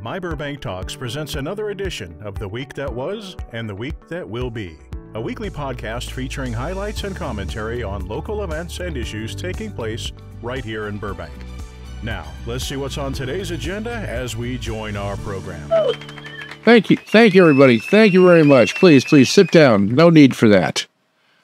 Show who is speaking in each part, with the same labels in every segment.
Speaker 1: myBurbank Talks presents another edition of The Week That Was and The Week That Will Be, a weekly podcast featuring highlights and commentary on local events and issues taking place right here in Burbank. Now, let's see what's on today's agenda as we join our program.
Speaker 2: Thank you, everybody. Thank you very much. Please sit down. No need for that.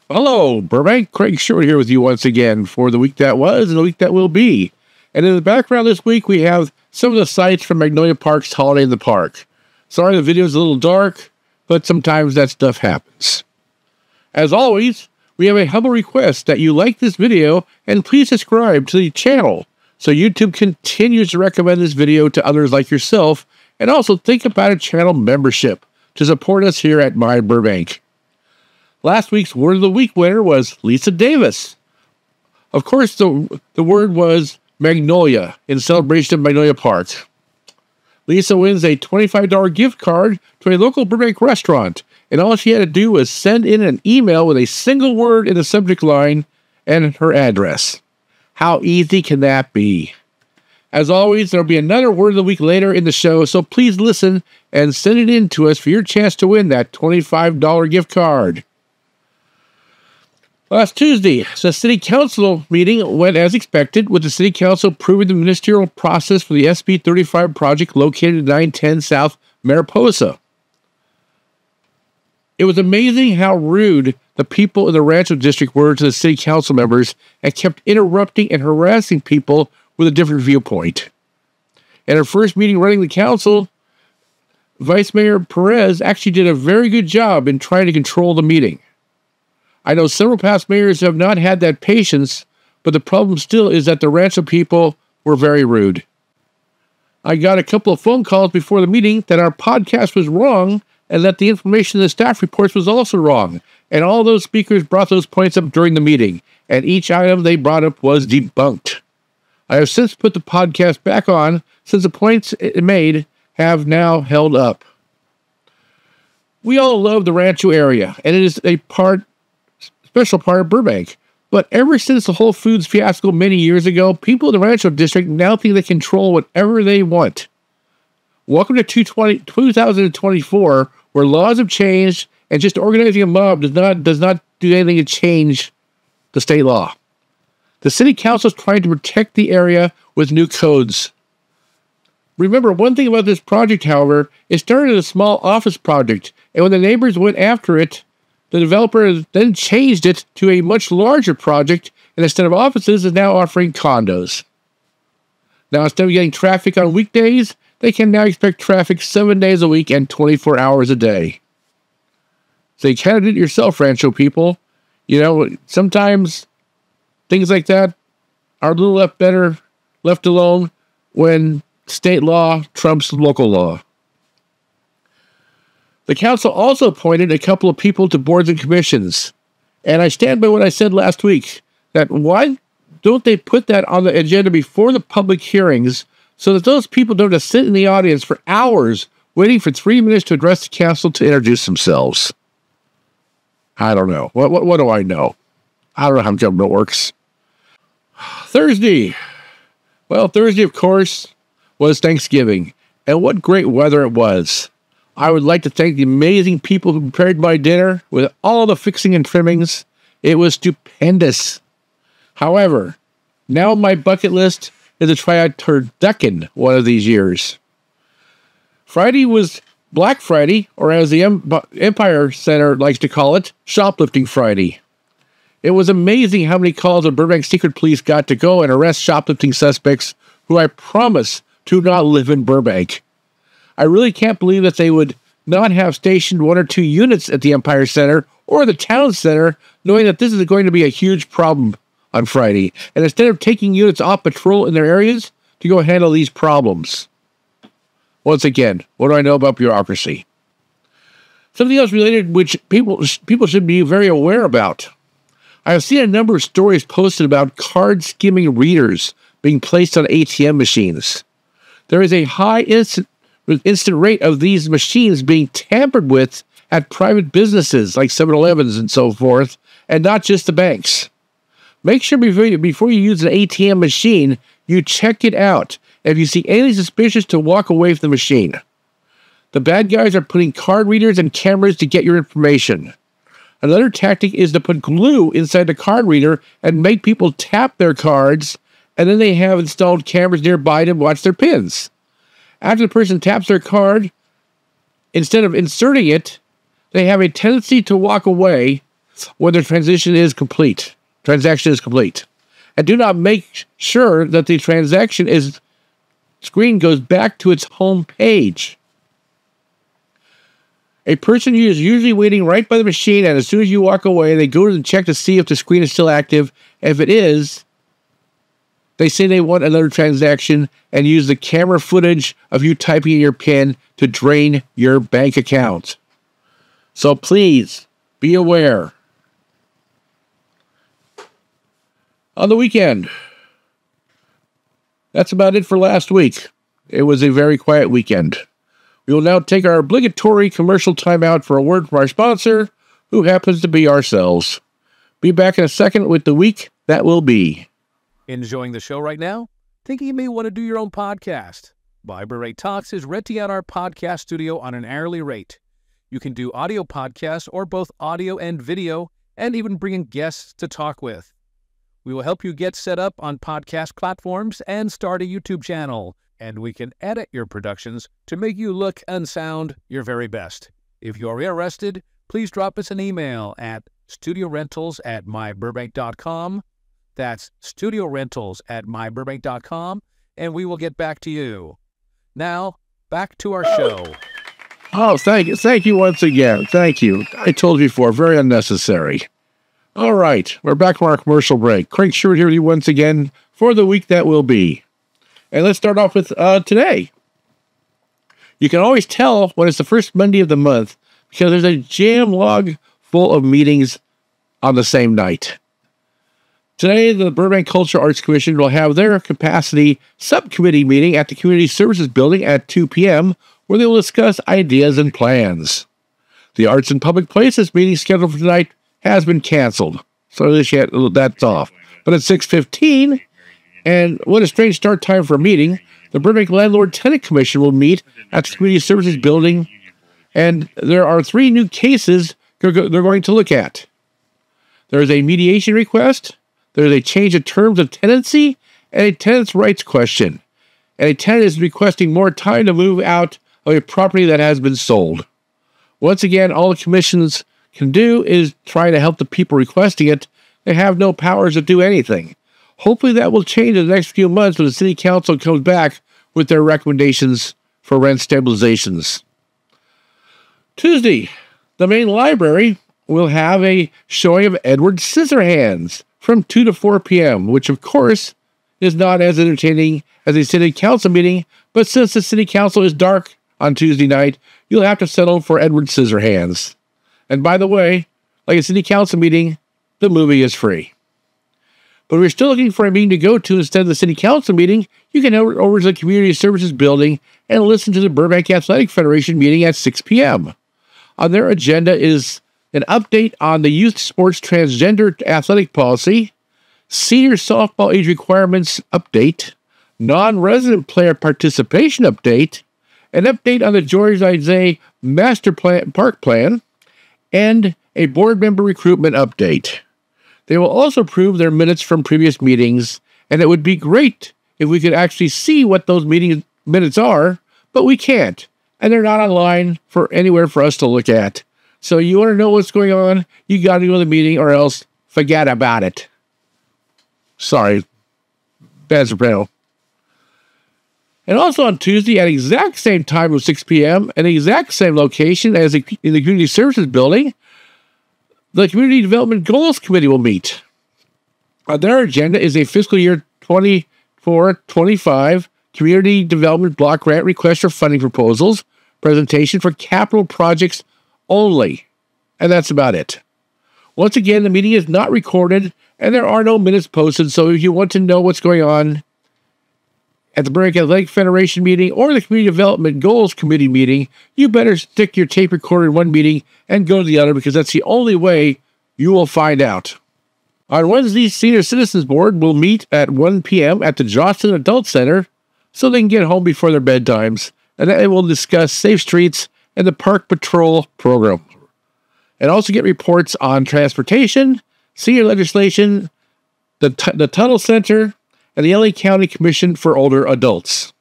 Speaker 2: Hello, Burbank. Craig Short here with you once again for The Week That Was and The Week That Will Be. And in the background this week, we have some of the sights from Magnolia Park's Holiday in the Park. Sorry the video's a little dark, but sometimes that stuff happens. As always, we have a humble request that you like this video and please subscribe to the channel so YouTube continues to recommend this video to others like yourself, and also think about a channel membership to support us here at myBurbank. Last week's Word of the Week winner was Lisa Davis. Of course, the word was Magnolia in celebration of Magnolia Park. Lisa wins a $25 gift card to a local Burbank restaurant, and all she had to do was send in an email with a single word in the subject line and her address. How easy can that be? As always, there will be another Word of the Week later in the show, so please listen and send it in to us for your chance to win that $25 gift card. Last Tuesday, the City Council meeting went as expected, with the City Council approving the ministerial process for the SB 35 project located at 910 South Mariposa. It was amazing how rude the people in the Rancho District were to the City Council members and kept interrupting and harassing people with a different viewpoint. In her first meeting running the council, Vice Mayor Perez actually did a very good job in trying to control the meeting. I know several past mayors have not had that patience, but the problem still is that the Rancho people were very rude. I got a couple of phone calls before the meeting that our podcast was wrong and that the information in the staff reports was also wrong, and all those speakers brought those points up during the meeting, and each item they brought up was debunked. I have since put the podcast back on since the points it made have now held up. We all love the Rancho area, and it is a special part of Burbank. But ever since the Whole Foods fiasco many years ago, people in the Rancho District now think they control whatever they want. Welcome to 2024, where laws have changed, and just organizing a mob does not do anything to change the state law. The City Council is trying to protect the area with new codes. Remember, one thing about this project, however, it started as a small office project, and when the neighbors went after it, the developer then changed it to a much larger project, and instead of offices, is now offering condos. Now, instead of getting traffic on weekdays, they can now expect traffic 7 days a week and 24 hours a day. So you kind of did it yourself, Rancho people. You know, sometimes things like that are a little left alone when state law trumps local law. The council also appointed a couple of people to boards and commissions. And I stand by what I said last week, that why don't they put that on the agenda before the public hearings so that those people don't have to sit in the audience for hours waiting for 3 minutes to address the council to introduce themselves? I don't know. What do I know? I don't know how government works. Thursday. Well, Thursday, of course, was Thanksgiving. And what great weather it was. I would like to thank the amazing people who prepared my dinner with all the fixing and trimmings. It was stupendous. However, now my bucket list is to try out turducken one of these years. Friday was Black Friday, or as the Empire Center likes to call it, Shoplifting Friday. It was amazing how many calls the Burbank Secret Police got to go and arrest shoplifting suspects who I promise do not live in Burbank. I really can't believe that they would not have stationed 1 or 2 units at the Empire Center or the Town Center, knowing that this is going to be a huge problem on Friday, and instead of taking units off patrol in their areas to go handle these problems. Once again, what do I know about bureaucracy? Something else related which people should be very aware about. I have seen a number of stories posted about card skimming readers being placed on ATM machines. There is a high instant rate of these machines being tampered with at private businesses like 7-Elevens and so forth, and not just the banks. Make sure before you use an ATM machine, you check it out If you see anything suspicious, to walk away from the machine. The bad guys are putting card readers and cameras to get your information. Another tactic is to put glue inside the card reader and make people tap their cards, and then they have installed cameras nearby to watch their pins. After the person taps their card, instead of inserting it, they have a tendency to walk away when their transaction is complete. And do not make sure that the screen goes back to its home page. A person is usually waiting right by the machine, and as soon as you walk away, they go to check to see if the screen is still active. If it is, they say they want another transaction and use the camera footage of you typing in your PIN to drain your bank account. So please, be aware. On the weekend, that's about it for last week. It was a very quiet weekend. We will now take our obligatory commercial timeout for a word from our sponsor, who happens to be ourselves. Be back in a second with the week that will be.
Speaker 3: Enjoying the show right now? Thinking you may want to do your own podcast? myBurbank Talks is renting out our podcast studio on an hourly rate. You can do audio podcasts or both audio and video, and even bring in guests to talk with. We will help you get set up on podcast platforms and start a YouTube channel, and we can edit your productions to make you look and sound your very best. If you are interested, please drop us an email at studiorentals@myburbank.com. That's studiorentals@myburbank.com, and we will get back to you. Now, back to our show.
Speaker 2: Oh, thank you. Thank you once again. Thank you. I told you before, very unnecessary. All right, we're back from our commercial break. Craig Stewart here with you once again for the week that will be. And let's start off with today. You can always tell when it's the first Monday of the month because there's a jam log full of meetings on the same night. Today, the Burbank Cultural Arts Commission will have their capacity subcommittee meeting at the Community Services Building at 2 p.m., where they will discuss ideas and plans. The Arts and Public Places meeting scheduled for tonight has been canceled, so that's off. But at 6:15, and what a strange start time for a meeting, the Burbank Landlord Tenant Commission will meet at the Community Services Building, and there are 3 new cases they're going to look at. There is a mediation request, there is a change of terms of tenancy, and a tenant's rights question. And a tenant is requesting more time to move out of a property that has been sold. Once again, all the commissions can do is try to help the people requesting it. They have no powers to do anything. Hopefully that will change in the next few months when the City Council comes back with their recommendations for rent stabilizations. Tuesday, the main library will have a showing of Edward Scissorhands from 2 to 4 p.m., which of course is not as entertaining as a City Council meeting, but since the City Council is dark on Tuesday night, you'll have to settle for Edward Scissorhands. And by the way, like a City Council meeting, the movie is free. But if you're still looking for a meeting to go to instead of the City Council meeting, you can head over to the Community Services Building and listen to the Burbank Athletic Federation meeting at 6 p.m. On their agenda is an update on the youth sports transgender athletic policy, senior softball age requirements update, non-resident player participation update, an update on the George Isaiah Master Park Plan, and a board member recruitment update. They will also approve their minutes from previous meetings, and it would be great if we could actually see what those meeting minutes are, but we can't, and they're not online for anywhere for us to look at. So you want to know what's going on, you got to go to the meeting, or else forget about it. Sorry, bad soprano. And also on Tuesday at exact same time of 6 p.m. and the exact same location as in the Community Services Building, the Community Development Goals Committee will meet. On their agenda is a fiscal year 24-25 Community Development Block Grant Request for Funding Proposals, presentation for capital projects only. And that's about it. Once again, the meeting is not recorded, and there are no minutes posted, so if you want to know what's going on at the Burbank Athletic Federation meeting or the Community Development Goals Committee meeting, you better stick your tape recorder in one meeting and go to the other, because that's the only way you will find out. On Wednesday, Senior Citizens Board will meet at 1 p.m. at the Johnson Adult Center, so they can get home before their bedtimes. And then we'll discuss safe streets and the park patrol program. And also get reports on transportation, senior legislation, the Tunnel Center, and the LA County Commission for Older Adults.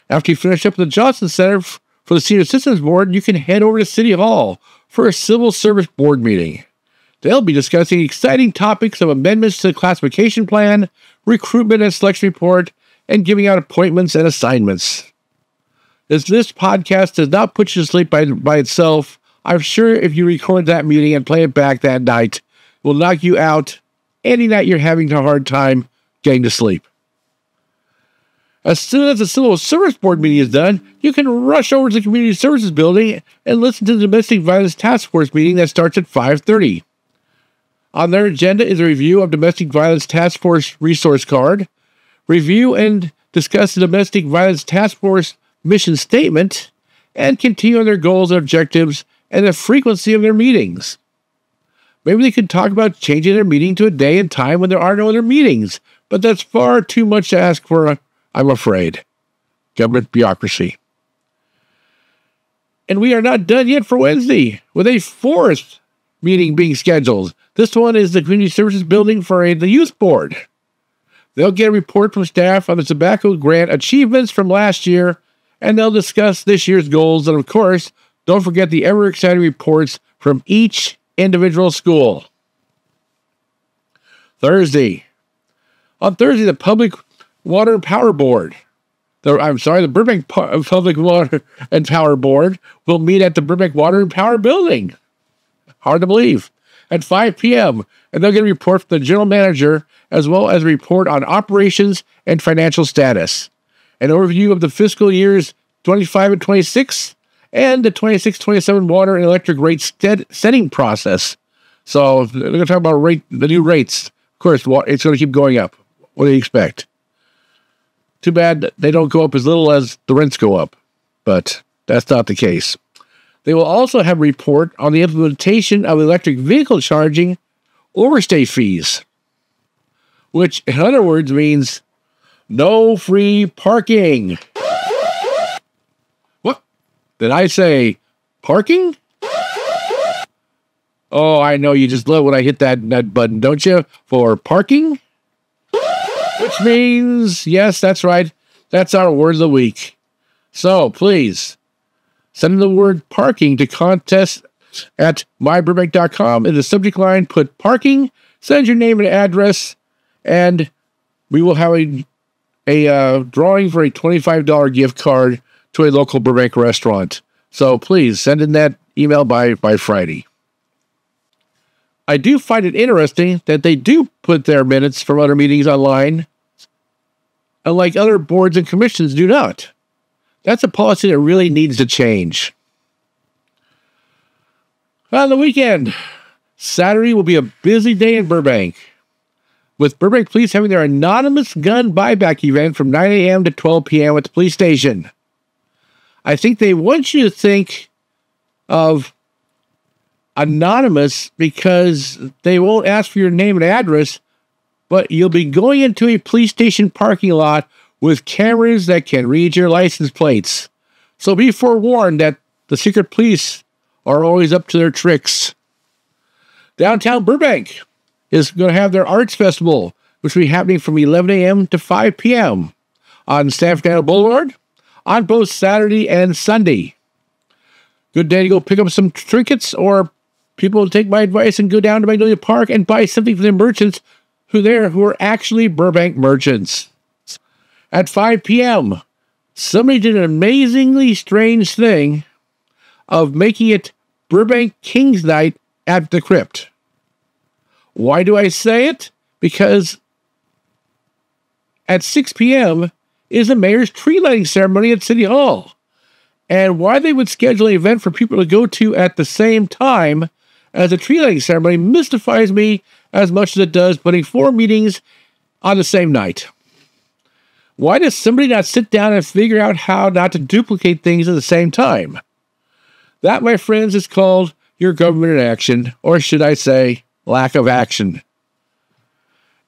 Speaker 2: After you finish up at the Johnson Center for the Senior Citizens Board, you can head over to City Hall for a Civil Service Board meeting. They'll be discussing exciting topics of amendments to the classification plan, recruitment and selection report, and giving out appointments and assignments. As this podcast does not put you to sleep by itself, I'm sure if you record that meeting and play it back that night, it will knock you out any night you're having a hard time getting to sleep. As soon as the Civil Service Board meeting is done, you can rush over to the Community Services Building and listen to the Domestic Violence Task Force meeting that starts at 5:30. On their agenda is a review of Domestic Violence Task Force resource card, review and discuss the Domestic Violence Task Force mission statement, and continue on their goals and objectives and the frequency of their meetings. Maybe they could talk about changing their meeting to a day and time when there are no other meetings, but that's far too much to ask for, I'm afraid. Government bureaucracy. And we are not done yet for Wednesday, with a fourth meeting being scheduled. This one is the Community Services Building for the Youth Board. They'll get a report from staff on the tobacco grant achievements from last year, and they'll discuss this year's goals. And of course, don't forget the ever-exciting reports from each individual school. Thursday. On Thursday, the Public Water and Power Board, the Burbank Public Water and Power Board will meet at the Burbank Water and Power Building. Hard to believe. At 5 p.m., and they'll get a report from the general manager, as well as a report on operations and financial status, an overview of the fiscal years 25 and 26, and the 26-27 water and electric rate setting process. So they're going to talk about the new rates. Of course, it's going to keep going up. What do you expect? Too bad that they don't go up as little as the rents go up, but that's not the case. They will also have a report on the implementation of electric vehicle charging overstay fees, which in other words means no free parking. What? Did I say parking? Oh, I know you just love when I hit that button, don't you? For parking? Which means, yes, that's right. That's our word of the week. So please, send the word parking to contest@myburbank.com. In the subject line, put parking, send your name and address, and we will have a drawing for a $25 gift card to a local Burbank restaurant. So please send in that email by Friday. I do find it interesting that they do put their minutes from other meetings online, unlike other boards and commissions do not. That's a policy that really needs to change. On the weekend, Saturday will be a busy day in Burbank, with Burbank Police having their anonymous gun buyback event from 9 a.m. to 12 p.m. at the police station. I think they want you to think of anonymous because they won't ask for your name and address, but you'll be going into a police station parking lot with cameras that can read your license plates. So be forewarned that the secret police are always up to their tricks. Downtown Burbank is going to have their arts festival, which will be happening from 11 a.m. to 5 p.m. on San Fernando Boulevard on both Saturday and Sunday. Good day to go pick up some trinkets, or people will take my advice and go down to Magnolia Park and buy something for the merchants who are actually Burbank merchants. At 5 p.m., somebody did an amazingly strange thing of making it Burbank King's Night at the Crypt. Why do I say it? Because at 6 p.m. is the mayor's tree lighting ceremony at City Hall. And why they would schedule an event for people to go to at the same time as a tree lighting ceremony mystifies me as much as it does putting 4 meetings on the same night. Why does somebody not sit down and figure out how not to duplicate things at the same time? That, my friends, is called your government in action, or should I say, lack of action.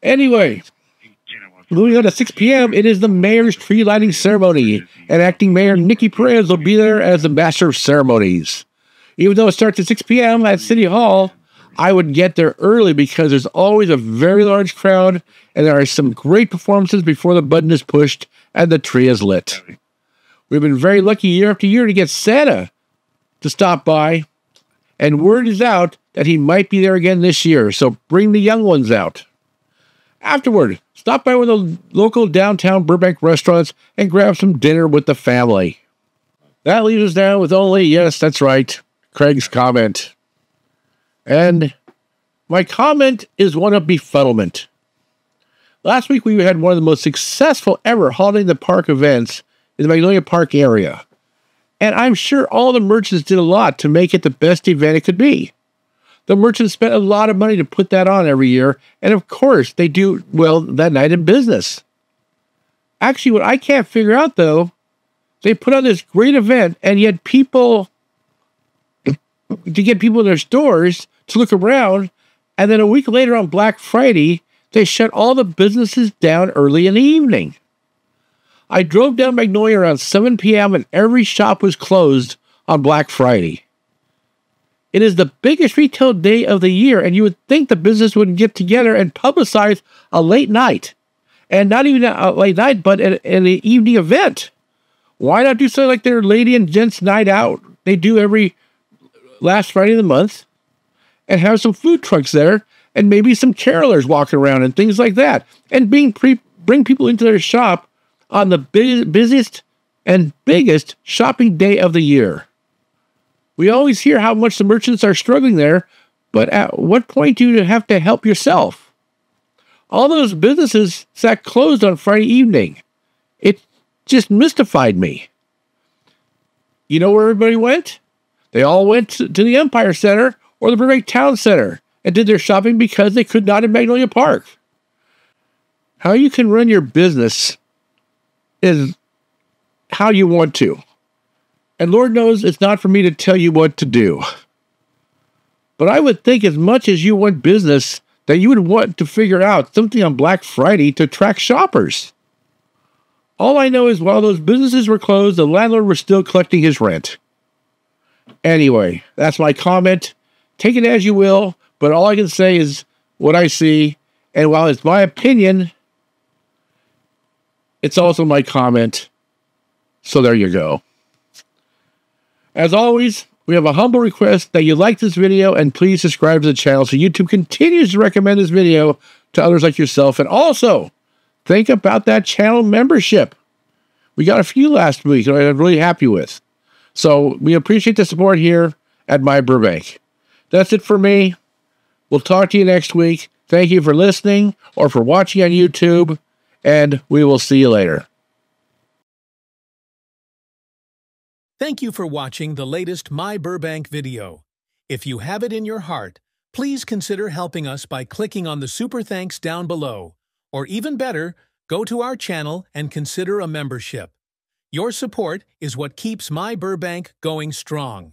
Speaker 2: Anyway, moving on to 6 p.m., it is the mayor's tree lighting ceremony, and acting Mayor Nicki Perez will be there as the master of ceremonies. Even though it starts at 6 p.m. at City Hall, I would get there early because there's always a very large crowd, and there are some great performances before the button is pushed and the tree is lit. We've been very lucky year after year to get Santa to stop by, and word is out that he might be there again this year, so bring the young ones out. Afterward, stop by one of the local downtown Burbank restaurants and grab some dinner with the family. That leaves us down with only, yes, that's right, Craig's comment. And my comment is one of befuddlement. Last week we had one of the most successful ever Holiday in the Park events in the Magnolia Park area. And I'm sure all the merchants did a lot to make it the best event it could be. The merchants spent a lot of money to put that on every year, and of course they do well that night in business. Actually, what I can't figure out though, they put on this great event, and yet to get people in their stores to look around, and then a week later on Black Friday, they shut all the businesses down early in the evening. I drove down Magnolia around 7 p.m. and every shop was closed on Black Friday. It is the biggest retail day of the year, and you would think the business would get together and publicize a late night. And not even a late night, but an evening event. Why not do something like their lady and gents night out they do every last Friday of the month, and have some food trucks there, and maybe some carolers walking around and things like that, and bring people into their shop on the busiest and biggest shopping day of the year. We always hear how much the merchants are struggling there, but at what point do you have to help yourself? All those businesses sat closed on Friday evening. It just mystified me. You know where everybody went? They all went to the Empire Center or the Burbank Town Center and did their shopping because they could not in Magnolia Park. How you can run your business is how you want to. And Lord knows it's not for me to tell you what to do. But I would think as much as you want business, that you would want to figure out something on Black Friday to attract shoppers. All I know is while those businesses were closed, the landlord was still collecting his rent. Anyway, that's my comment. Take it as you will, but all I can say is what I see. And while it's my opinion, it's also my comment. So there you go. As always, we have a humble request that you like this video and please subscribe to the channel so YouTube continues to recommend this video to others like yourself. And also, think about that channel membership. We got a few last week that I'm really happy with. So we appreciate the support here at myBurbank. That's it for me. We'll talk to you next week. Thank you for listening or for watching on YouTube, and we will see you later.
Speaker 3: Thank you for watching the latest myBurbank video. If you have it in your heart, please consider helping us by clicking on the super thanks down below. Or even better, go to our channel and consider a membership. Your support is what keeps myBurbank going strong.